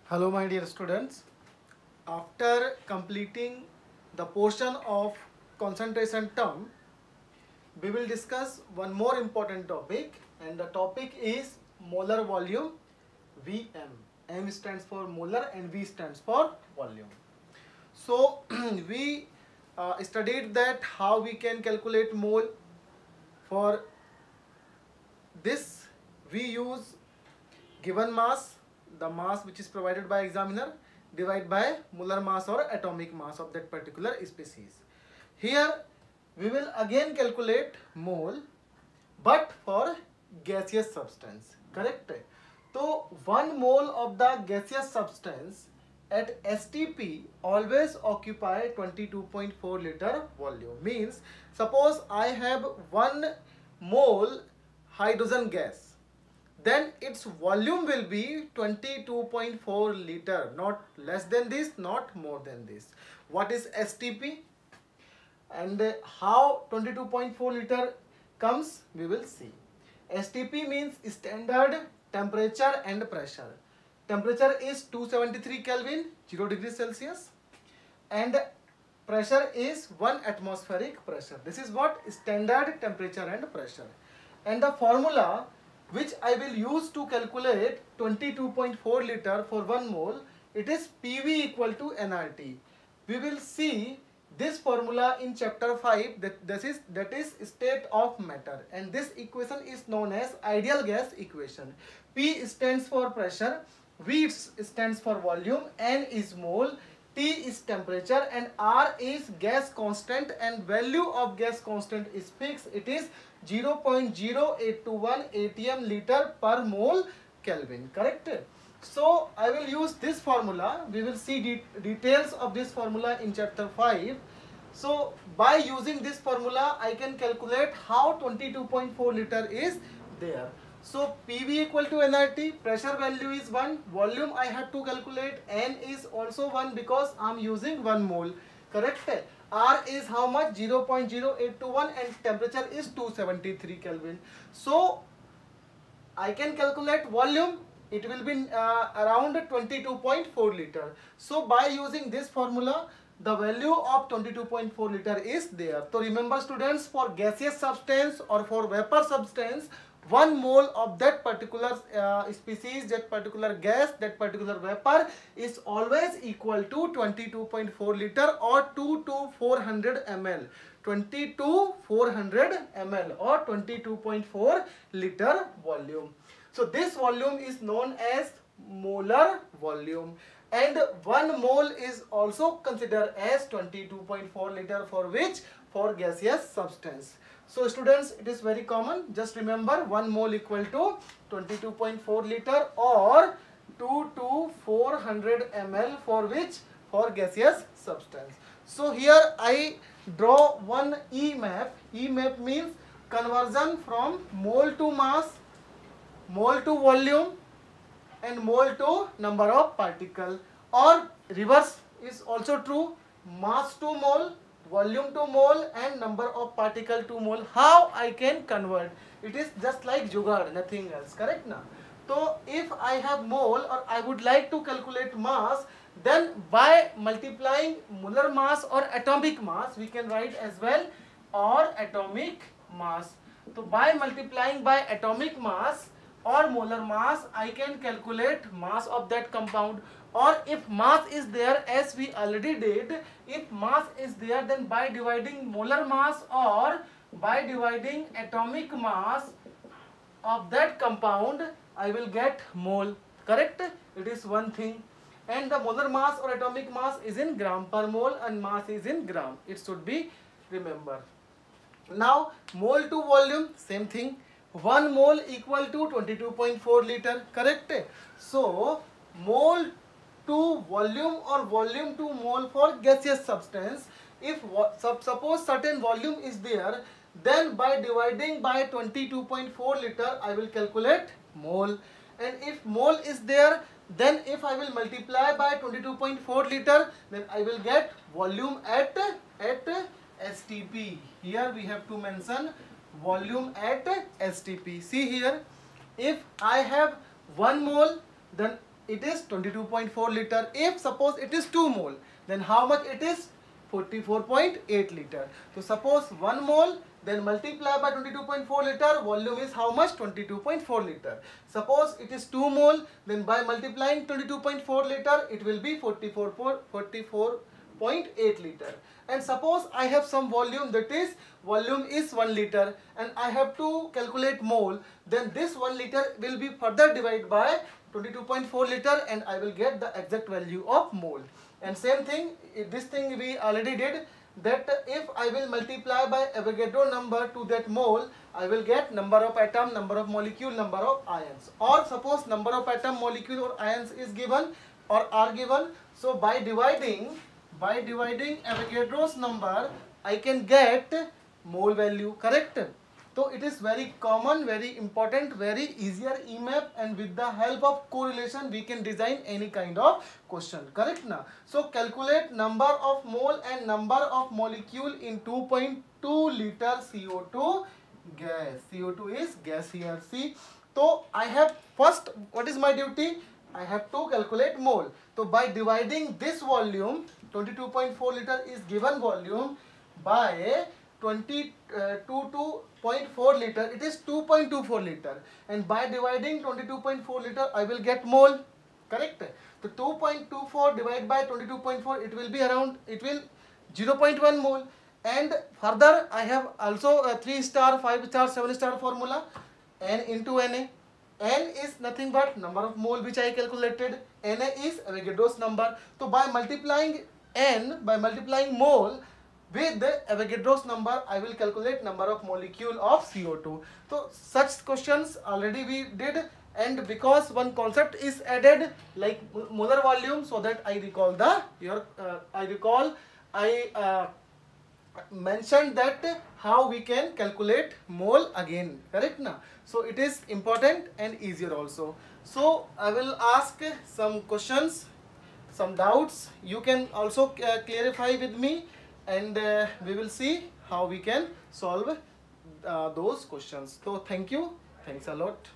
Hello my dear students. After completing the portion of concentration term, we will discuss one more important topic, and the topic is molar volume, Vm. M stands for molar and V stands for volume. So we studied that how we can calculate mole. For this we use given mass, the mass which is provided by examiner, divided by molar mass or atomic mass of that particular species. Here we will again calculate mole, but for gaseous substance, correct? So 1 mole of the gaseous substance at STP always occupy 22.4 liter volume. Means suppose I have 1 mole hydrogen gas, then its volume will be 22.4 liter, not less than this, not more than this. What is STP and how 22.4 liter comes, we will see. STP means standard temperature and pressure. Temperature is 273 Kelvin, 0 degrees Celsius, and pressure is 1 atmospheric pressure. This is what standard temperature and pressure. And the formula which I will use to calculate 22.4 liter for 1 mole, it is PV equal to nRT. We will see this formula in chapter 5, that is state of matter, and this equation is known as ideal gas equation. P stands for pressure, V stands for volume, N is mole, T is temperature, and R is gas constant, and value of gas constant is fixed. It is 0.0821 atm liter per mole Kelvin, correct? So I will use this formula. We will see details of this formula in chapter 5. So by using this formula I can calculate how 22.4 liter is there. So PV equal to nRT, pressure value is 1, volume I have to calculate, N is also 1 because I am using 1 mole, correct? R is how much? 0.0821, and temperature is 273 Kelvin. So I can calculate volume, it will be around 22.4 liter. So by using this formula, the value of 22.4 liter is there. So remember students, for gaseous substance or for vapor substance, 1 mole of that particular species, that particular gas, that particular vapor is always equal to 22.4 liter or 2 to 400 ml. 20 to 400 ml or 22.4 liter volume. So this volume is known as molar volume, and 1 mole is also considered as 22.4 liter, for which? For gaseous substance. So students, it is very common. Just remember 1 mole equal to 22.4 liter or 2 to 400 ml, for which? For gaseous substance. So here I draw one E map. E map means conversion from mole to mass, mole to volume, and mole to number of particle, or reverse is also true, mass to mole, volume to mole, and number of particle to mole. How I can convert? It is just like jugaad, nothing else, correct now? So if I have mole or I would like to calculate mass, then by multiplying molar mass or atomic mass, we can write as well, or atomic mass. So by multiplying by atomic mass or molar mass, I can calculate mass of that compound. Or if mass is there, as we already did, if mass is there, then by dividing molar mass or by dividing atomic mass of that compound, I will get mole, correct? It is one thing. And the molar mass or atomic mass is in gram per mole, and mass is in gram. It should be remember. Now mole to volume, same thing. 1 mole equal to 22.4 liter, correct? So mole to volume or volume to mole for gaseous substance. If suppose certain volume is there, then by dividing by 22.4 liter I will calculate mole. And if mole is there, then if I will multiply by 22.4 liter, then I will get volume at STP. Here we have to mention volume at STP. See here, if I have 1 mole, then it is 22.4 liter. If suppose it is 2 mole, then how much it is? 44.8 liter. So suppose 1 mole, then multiply by 22.4 liter, volume is how much? 22.4 liter. Suppose it is 2 mole, then by multiplying 22.4 liter, it will be 44.8 liter. And suppose I have some volume, that is volume is 1 liter, and I have to calculate mole, then this 1 liter will be further divided by 22.4 liter and I will get the exact value of mole. And same thing, this thing we already did, that if I will multiply by Avogadro number to that mole, I will get number of atom, number of molecule, number of ions. Or suppose number of atom, molecule or ions is given or are given, so by dividing Avogadro's number, I can get mole value, correct? So it is very common, very important, very easier EMAP, and with the help of correlation we can design any kind of question, correct na? So calculate number of mole and number of molecule in 2.2 liter CO2 gas. CO2 is gas here, see. So I have first, what is my duty? I have to calculate mole. So by dividing this volume, 22.4 liter is given volume, by 22.4 liter, it is 2.24 liter, and by dividing 22.4 liter I will get mole, correct? So 2.24 divided by 22.4, it will be around, it will 0.1 mole. And further I have also a 3 star, 5 star, 7 star formula, N into Na. N is nothing but number of mole which I calculated, Na is Avogadro's number. So by multiplying N, by multiplying mole with the Avogadro's number, I will calculate number of molecule of CO2. So such questions already we did, and because one concept is added like molar volume, so that I recall the I mentioned that how we can calculate mole again, correct na? So it is important and easier also. So I will ask some questions, some doubts. You can also clarify with me, and we will see how we can solve those questions. So thank you. Thanks a lot.